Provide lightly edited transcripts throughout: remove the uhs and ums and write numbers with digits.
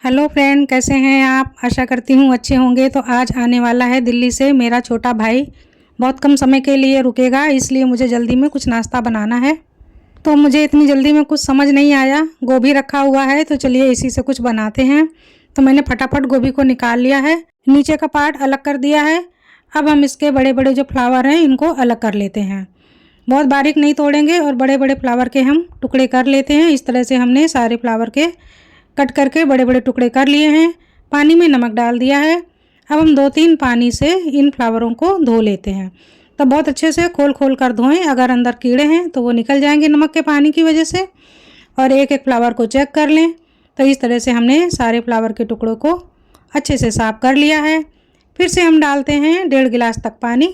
Hello friend, कैसे हैं आप? आशा करती हूँ अच्छे होंगे। तो आज आने वाला है दिल्ली से मेरा छोटा भाई। बहुत कम समय के लिए रुकेगा, इसलिए मुझे जल्दी में कुछ नाश्ता बनाना है। तो मुझे इतनी जल्दी में कुछ समझ नहीं आया। गोभी रखा हुआ है तो चलिए इसी से कुछ बनाते हैं। तो मैंने फटाफट गोभी को निकाल लिया है, नीचे का पार्ट अलग कर दिया है। अब हम इसके बड़े बड़े जो फ्लावर हैं इनको अलग कर लेते हैं। बहुत बारीक नहीं तोड़ेंगे और बड़े बड़े फ्लावर के हम टुकड़े कर लेते हैं। इस तरह से हमने सारे फ्लावर के कट करके बड़े बड़े टुकड़े कर लिए हैं। पानी में नमक डाल दिया है। अब हम 2-3 पानी से इन फ्लावरों को धो लेते हैं। तो बहुत अच्छे से खोल खोल कर धोएं, अगर अंदर कीड़े हैं तो वो निकल जाएंगे नमक के पानी की वजह से। और एक एक फ्लावर को चेक कर लें। तो इस तरह से हमने सारे फ्लावर के टुकड़ों को अच्छे से साफ़ कर लिया है। फिर से हम डालते हैं 1.5 गिलास तक पानी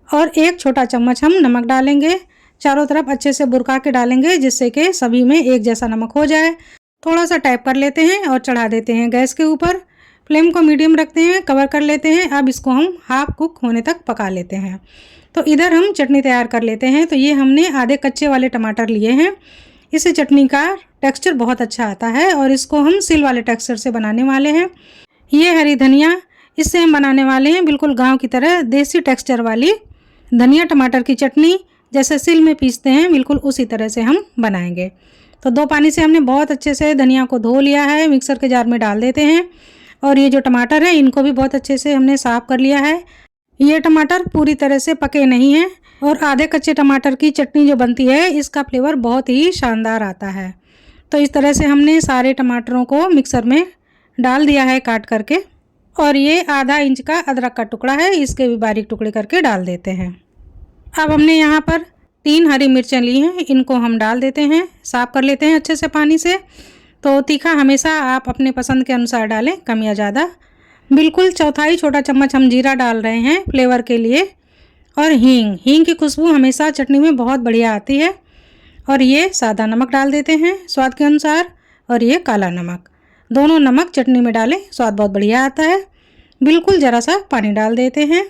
और 1 छोटा चम्मच हम नमक डालेंगे। चारों तरफ अच्छे से बुरका के डालेंगे जिससे कि सभी में एक जैसा नमक हो जाए। थोड़ा सा टैप कर लेते हैं और चढ़ा देते हैं गैस के ऊपर। फ्लेम को मीडियम रखते हैं, कवर कर लेते हैं। अब इसको हम हाफ कुक होने तक पका लेते हैं। तो इधर हम चटनी तैयार कर लेते हैं। तो ये हमने आधे कच्चे वाले टमाटर लिए हैं। इससे चटनी का टेक्सचर बहुत अच्छा आता है और इसको हम सिल वाले टेक्सचर से बनाने वाले हैं। ये हरी धनिया, इससे हम बनाने वाले हैं बिल्कुल गाँव की तरह देसी टेक्सचर वाली धनिया टमाटर की चटनी। जैसे सिल में पीसते हैं बिल्कुल उसी तरह से हम बनाएंगे। तो 2 पानी से हमने बहुत अच्छे से धनिया को धो लिया है। मिक्सर के जार में डाल देते हैं। और ये जो टमाटर है इनको भी बहुत अच्छे से हमने साफ़ कर लिया है। ये टमाटर पूरी तरह से पके नहीं हैं और आधे कच्चे टमाटर की चटनी जो बनती है इसका फ्लेवर बहुत ही शानदार आता है। तो इस तरह से हमने सारे टमाटरों को मिक्सर में डाल दिया है काट करके। और ये आधा इंच का अदरक का टुकड़ा है, इसके भी बारीक टुकड़े करके डाल देते हैं। अब हमने यहाँ पर 3 हरी मिर्चें ली हैं, इनको हम डाल देते हैं, साफ़ कर लेते हैं अच्छे से पानी से। तो तीखा हमेशा आप अपने पसंद के अनुसार डालें, कम या ज़्यादा। बिल्कुल चौथाई छोटा चम्मच हम जीरा डाल रहे हैं फ्लेवर के लिए। और हींग की खुशबू हमेशा चटनी में बहुत बढ़िया आती है। और ये सादा नमक डाल देते हैं स्वाद के अनुसार। और ये काला नमक, दोनों नमक चटनी में डालें, स्वाद बहुत बढ़िया आता है। बिल्कुल ज़रा सा पानी डाल देते हैं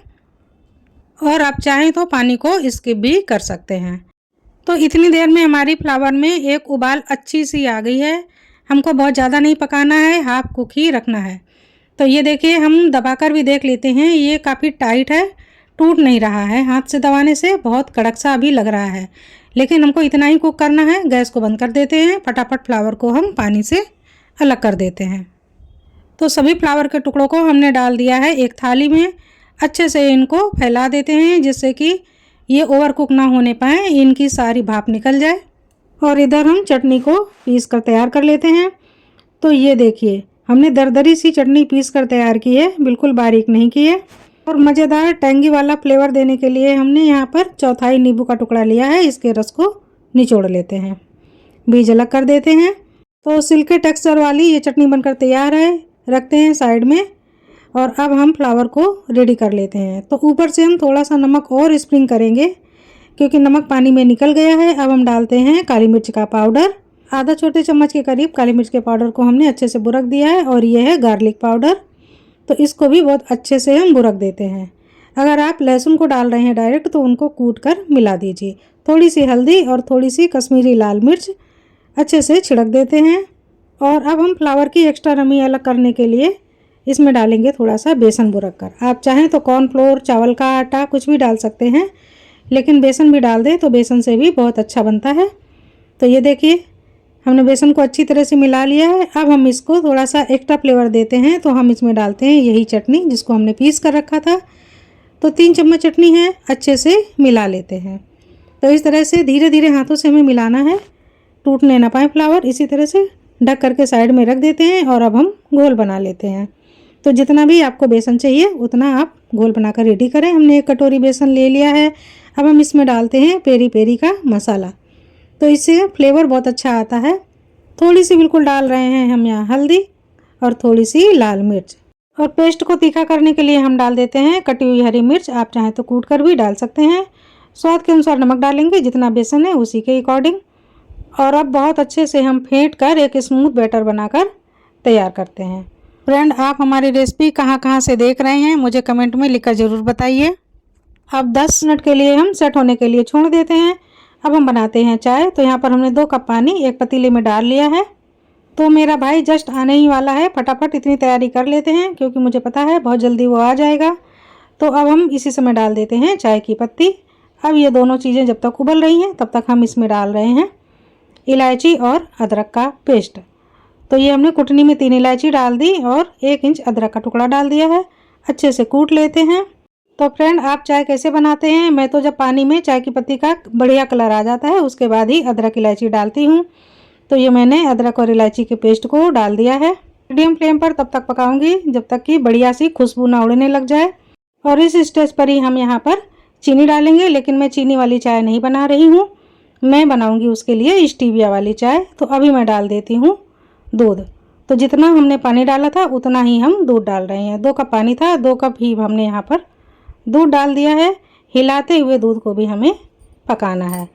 और आप चाहें तो पानी को स्किप भी कर सकते हैं। तो इतनी देर में हमारी फ्लावर में एक उबाल अच्छी सी आ गई है। हमको बहुत ज़्यादा नहीं पकाना है, हाफ कुक ही रखना है। तो ये देखिए, हम दबाकर भी देख लेते हैं, ये काफ़ी टाइट है, टूट नहीं रहा है। हाथ से दबाने से बहुत कड़क सा अभी लग रहा है, लेकिन हमको इतना ही कुक करना है। गैस को बंद कर देते हैं। फटाफट फ्लावर को हम पानी से अलग कर देते हैं। तो सभी फ्लावर के टुकड़ों को हमने डाल दिया है एक थाली में। अच्छे से इनको फैला देते हैं जिससे कि ये ओवर कुक ना होने पाए, इनकी सारी भाप निकल जाए। और इधर हम चटनी को पीस कर तैयार कर लेते हैं। तो ये देखिए, हमने दरदरी सी चटनी पीस कर तैयार की है, बिल्कुल बारीक नहीं की है। और मज़ेदार टेंगी वाला फ्लेवर देने के लिए हमने यहाँ पर चौथाई नींबू का टुकड़ा लिया है, इसके रस को निचोड़ लेते हैं, बीज अलग कर देते हैं। तो सिल्की टेक्सचर वाली ये चटनी बनकर तैयार है, रखते हैं साइड में। और अब हम फ्लावर को रेडी कर लेते हैं। तो ऊपर से हम थोड़ा सा नमक और स्प्रिंग करेंगे क्योंकि नमक पानी में निकल गया है। अब हम डालते हैं काली मिर्च का पाउडर, आधा छोटे चम्मच के करीब काली मिर्च के पाउडर को हमने अच्छे से बुरक दिया है। और ये है गार्लिक पाउडर, तो इसको भी बहुत अच्छे से हम बुरक देते हैं। अगर आप लहसुन को डाल रहे हैं डायरेक्ट तो उनको कूट कर मिला दीजिए। थोड़ी सी हल्दी और थोड़ी सी कश्मीरी लाल मिर्च अच्छे से छिड़क देते हैं। और अब हम फ्लावर की एक्स्ट्रा नमी अलग करने के लिए इसमें डालेंगे थोड़ा सा बेसन बुरक कर। आप चाहें तो कॉर्नफ्लोर, चावल का आटा कुछ भी डाल सकते हैं, लेकिन बेसन भी डाल दें तो बेसन से भी बहुत अच्छा बनता है। तो ये देखिए, हमने बेसन को अच्छी तरह से मिला लिया है। अब हम इसको थोड़ा सा एक्स्ट्रा फ्लेवर देते हैं, तो हम इसमें डालते हैं यही चटनी जिसको हमने पीस कर रखा था। तो 3 चम्मच चटनी है, अच्छे से मिला लेते हैं। तो इस तरह से धीरे धीरे हाथों से हमें मिलाना है, टूटने ना पाए फ्लावर। इसी तरह से ढक करके साइड में रख देते हैं और अब हम घोल बना लेते हैं। तो जितना भी आपको बेसन चाहिए उतना आप घोल बनाकर रेडी करें। हमने 1 कटोरी बेसन ले लिया है। अब हम इसमें डालते हैं पेरी पेरी का मसाला, तो इससे फ्लेवर बहुत अच्छा आता है। थोड़ी सी बिल्कुल डाल रहे हैं हम यहाँ हल्दी और थोड़ी सी लाल मिर्च। और पेस्ट को तीखा करने के लिए हम डाल देते हैं कटी हुई हरी मिर्च, आप चाहें तो कूट कर भी डाल सकते हैं। स्वाद के अनुसार नमक डालेंगे, जितना बेसन है उसी के अकॉर्डिंग। और अब बहुत अच्छे से हम फेंट कर एक स्मूथ बैटर बनाकर तैयार करते हैं। फ्रेंड, आप हमारी रेसिपी कहाँ कहाँ से देख रहे हैं मुझे कमेंट में लिखकर ज़रूर बताइए। अब 10 मिनट के लिए हम सेट होने के लिए छोड़ देते हैं। अब हम बनाते हैं चाय। तो यहाँ पर हमने 2 कप पानी एक पतीले में डाल लिया है। तो मेरा भाई जस्ट आने ही वाला है, फटाफट इतनी तैयारी कर लेते हैं क्योंकि मुझे पता है बहुत जल्दी वो आ जाएगा। तो अब हम इसी समय डाल देते हैं चाय की पत्ती। अब ये दोनों चीज़ें जब तक उबल रही हैं तब तक हम इसमें डाल रहे हैं इलायची और अदरक का पेस्ट। तो ये हमने कुटनी में 3 इलायची डाल दी और 1 इंच अदरक का टुकड़ा डाल दिया है। अच्छे से कूट लेते हैं। तो फ्रेंड, आप चाय कैसे बनाते हैं? मैं तो जब पानी में चाय की पत्ती का बढ़िया कलर आ जाता है उसके बाद ही अदरक इलायची डालती हूँ। तो ये मैंने अदरक और इलायची के पेस्ट को डाल दिया है। मीडियम फ्लेम पर तब तक पकाऊंगी जब तक कि बढ़िया सी खुशबू ना उड़ने लग जाए। और इस स्टेज पर ही हम यहाँ पर चीनी डालेंगे, लेकिन मैं चीनी वाली चाय नहीं बना रही हूँ, मैं बनाऊंगी उसके लिए स्टीविया वाली चाय। तो अभी मैं डाल देती हूँ दूध। तो जितना हमने पानी डाला था उतना ही हम दूध डाल रहे हैं। 2 कप पानी था, 2 कप ही हमने यहाँ पर दूध डाल दिया है। हिलाते हुए दूध को भी हमें पकाना है।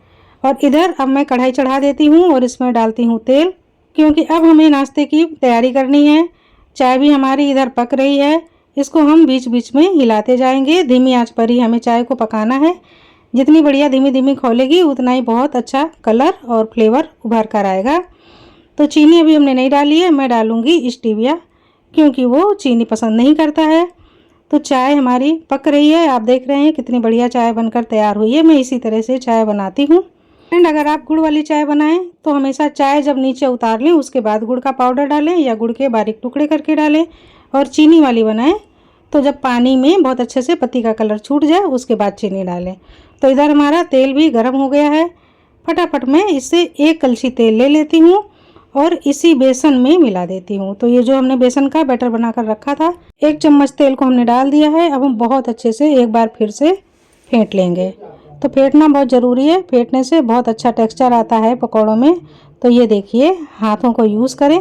और इधर अब मैं कढ़ाई चढ़ा देती हूँ और इसमें डालती हूँ तेल, क्योंकि अब हमें नाश्ते की तैयारी करनी है। चाय भी हमारी इधर पक रही है, इसको हम बीच बीच में हिलाते जाएंगे। धीमी आंच पर ही हमें चाय को पकाना है। जितनी बढ़िया धीमी धीमी खोलेगी उतना ही बहुत अच्छा कलर और फ्लेवर उभर कर आएगा। तो चीनी अभी हमने नहीं डाली है, मैं डालूँगी स्टीविया, क्योंकि वो चीनी पसंद नहीं करता है। तो चाय हमारी पक रही है, आप देख रहे हैं कितनी बढ़िया चाय बनकर तैयार हुई है। मैं इसी तरह से चाय बनाती हूँ। फ्रेंड, अगर आप गुड़ वाली चाय बनाएं तो हमेशा चाय जब नीचे उतार लें उसके बाद गुड़ का पाउडर डालें या गुड़ के बारीक टुकड़े करके डालें। और चीनी वाली बनाएं तो जब पानी में बहुत अच्छे से पत्ती का कलर छूट जाए उसके बाद चीनी डालें। तो इधर हमारा तेल भी गर्म हो गया है। फटाफट मैं इससे 1 कलछी तेल ले लेती हूँ और इसी बेसन में मिला देती हूँ। तो ये जो हमने बेसन का बैटर बनाकर रखा था, 1 चम्मच तेल को हमने डाल दिया है। अब हम बहुत अच्छे से एक बार फिर से फेंट लेंगे। तो फेंटना बहुत ज़रूरी है, फेंटने से बहुत अच्छा टेक्सचर आता है पकौड़ों में। तो ये देखिए, हाथों को यूज़ करें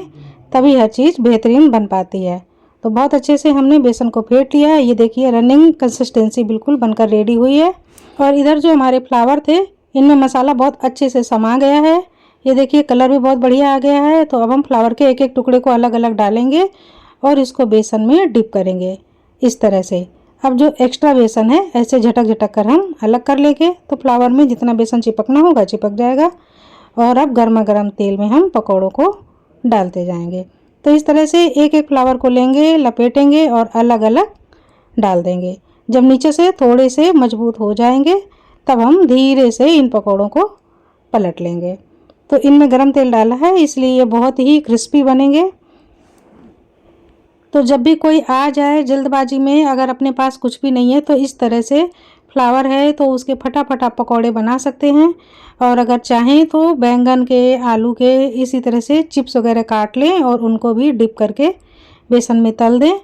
तभी हर चीज़ बेहतरीन बन पाती है। तो बहुत अच्छे से हमने बेसन को फेंट लिया है। ये देखिए, रनिंग कंसिस्टेंसी बिल्कुल बनकर रेडी हुई है। और इधर जो हमारे फ्लावर थे इनमें मसाला बहुत अच्छे से समा गया है। ये देखिए, कलर भी बहुत बढ़िया आ गया है। तो अब हम फ्लावर के एक एक टुकड़े को अलग अलग डालेंगे और इसको बेसन में डिप करेंगे इस तरह से। अब जो एक्स्ट्रा बेसन है ऐसे झटक झटक कर हम अलग कर लेंगे। तो फ्लावर में जितना बेसन चिपकना होगा चिपक जाएगा। और अब गर्मा गर्म तेल में हम पकौड़ों को डालते जाएंगे। तो इस तरह से एक एक फ्लावर को लेंगे, लपेटेंगे और अलग अलग डाल देंगे। जब नीचे से थोड़े से मजबूत हो जाएंगे तब हम धीरे से इन पकौड़ों को पलट लेंगे। तो इनमें गरम तेल डाला है इसलिए ये बहुत ही क्रिस्पी बनेंगे। तो जब भी कोई आ जाए जल्दबाजी में, अगर अपने पास कुछ भी नहीं है तो इस तरह से फ्लावर है तो उसके फटाफट आप पकौड़े बना सकते हैं। और अगर चाहें तो बैंगन के, आलू के इसी तरह से चिप्स वगैरह काट लें और उनको भी डिप करके बेसन में तल दें।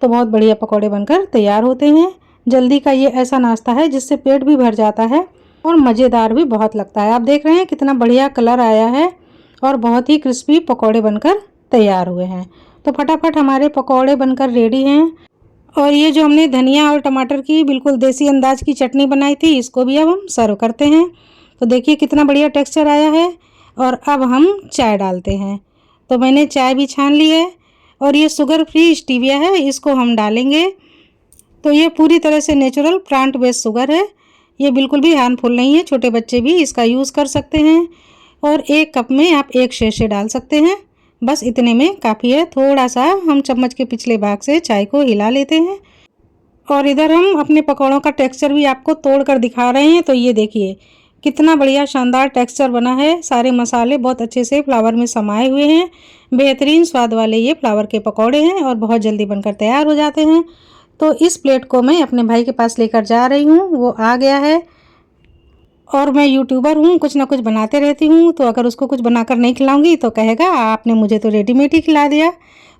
तो बहुत बढ़िया पकौड़े बनकर तैयार होते हैं। जल्दी का ये ऐसा नाश्ता है जिससे पेट भी भर जाता है और मज़ेदार भी बहुत लगता है। आप देख रहे हैं कितना बढ़िया कलर आया है और बहुत ही क्रिस्पी पकौड़े बनकर तैयार हुए हैं। तो फटाफट हमारे पकौड़े बनकर रेडी हैं। और ये जो हमने धनिया और टमाटर की बिल्कुल देसी अंदाज की चटनी बनाई थी इसको भी अब हम सर्व करते हैं। तो देखिए कितना बढ़िया टेक्सचर आया है। और अब हम चाय डालते हैं। तो मैंने चाय भी छान ली है और ये शुगर फ्री स्टीविया है, इसको हम डालेंगे। तो ये पूरी तरह से नेचुरल प्लांट बेस्ड शुगर है, ये बिल्कुल भी हार्मफुल नहीं है, छोटे बच्चे भी इसका यूज़ कर सकते हैं। और 1 कप में आप 1 सैशे डाल सकते हैं, बस इतने में काफ़ी है। थोड़ा सा हम चम्मच के पिछले भाग से चाय को हिला लेते हैं। और इधर हम अपने पकौड़ों का टेक्सचर भी आपको तोड़ कर दिखा रहे हैं। तो ये देखिए कितना बढ़िया शानदार टेक्सचर बना है। सारे मसाले बहुत अच्छे से फ्लावर में समाये हुए हैं। बेहतरीन स्वाद वाले ये फ्लावर के पकौड़े हैं और बहुत जल्दी बनकर तैयार हो जाते हैं। तो इस प्लेट को मैं अपने भाई के पास लेकर जा रही हूँ, वो आ गया है। और मैं यूट्यूबर हूँ, कुछ ना कुछ बनाते रहती हूँ। तो अगर उसको कुछ बनाकर नहीं खिलाऊंगी तो कहेगा आपने मुझे तो रेडीमेड ही खिला दिया।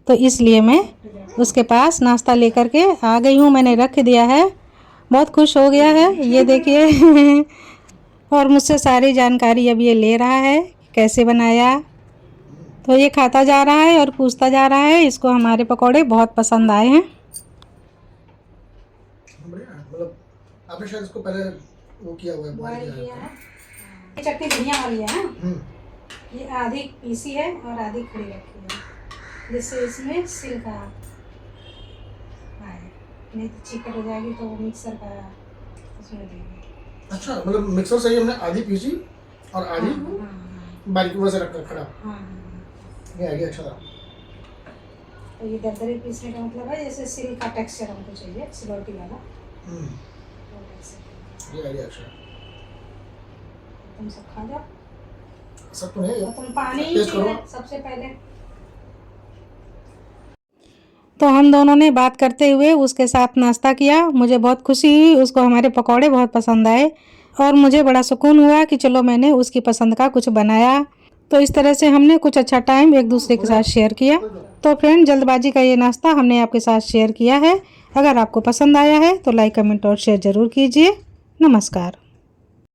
तो इसलिए मैं उसके पास नाश्ता लेकर के आ गई हूँ, मैंने रख दिया है। बहुत खुश हो गया है, ये देखिए और मुझसे सारी जानकारी अब ये ले रहा है कैसे बनाया। तो ये खाता जा रहा है और पूछता जा रहा है, इसको हमारे पकौड़े बहुत पसंद आए हैं। मतलब आपने शायद इसको पहले वो किया हुआ है, बॉईल किया है। ये चटनी धनिया वाली है ना, ये आधी पीसी है और आधी खड़ी रखी है, जिससे इसमें सिरका आए, नहीं तो चिकन हो जाएगी। तो मिक्सर का उसमें देंगे। अच्छा, मतलब मिक्सर से ही हमने आधी पीसी और आधी बारीक वैसे रखा खड़ा। ये आइडिया अच्छा था। तो ये दरदरे पीसने का मतलब है जैसे सिल का टेक्सचर हमको चाहिए, सिलौटी वाला हम्म, वो टेक्सचर। ये आइडिया अच्छा है। तुम सब खा जाओ, सब तो नहीं तो तुम पानी ही टेस्ट पीना करो। सबसे पहले। तो हम दोनों ने बात करते हुए उसके साथ नाश्ता किया। मुझे बहुत खुशी हुई, उसको हमारे पकौड़े बहुत पसंद आए और मुझे बड़ा सुकून हुआ कि चलो मैंने उसकी पसंद का कुछ बनाया। तो इस तरह से हमने कुछ अच्छा टाइम एक दूसरे के साथ शेयर किया। तो फ्रेंड, जल्दबाजी का ये नाश्ता हमने आपके साथ शेयर किया है। अगर आपको पसंद आया है तो लाइक, कमेंट और शेयर ज़रूर कीजिए। नमस्कार।